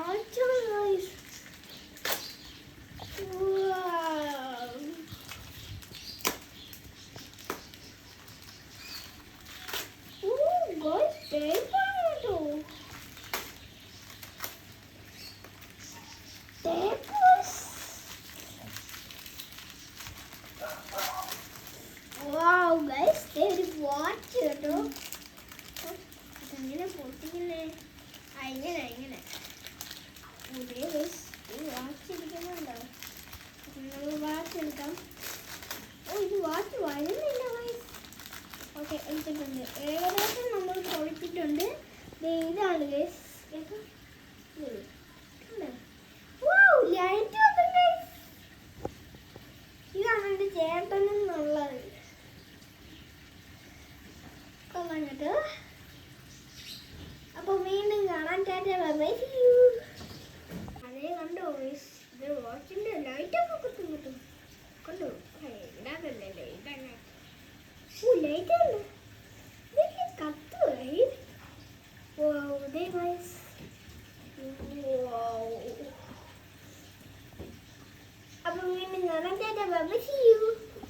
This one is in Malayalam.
വാച്ചാണ് ഗൈസ്. അങ്ങനെ പൊട്ടിക്കുന്നേ ഇങ്ങനെ വാച്ചിരിക്കുന്നുണ്ടോ? വാച്ച് എടുക്കാം. ഇത് വാച്ച് വരുന്നില്ല. ഓക്കെ, എടുത്തിട്ടുണ്ട്. ഏകദേശം നമ്മൾ പൊളിച്ചിട്ടുണ്ട്. ഇതാണ് ഗൈസ്. ലൈറ്റ് വന്നിട്ടുണ്ട്. ഇതാണ് എൻ്റെ ചേട്ടനെന്നുള്ളത്. വന്നിട്ട് അപ്പോൾ വീണ്ടും കാണാൻ. Tata bye bye. അതേ കണ്ടോ ഗൈസ്, ഇത് വാച്ചിൻ്റെ ലൈറ്റൊക്കെ കുത്തും കിട്ടും. കണ്ടോ? ഇടാതല്ലേ ലൈറ്റ്. ലൈറ്റ് അല്ല, ഇതൊക്കെ കത്തു. അപ്പോൾ വീണ്ടും കാണാൻ. Tata bye bye.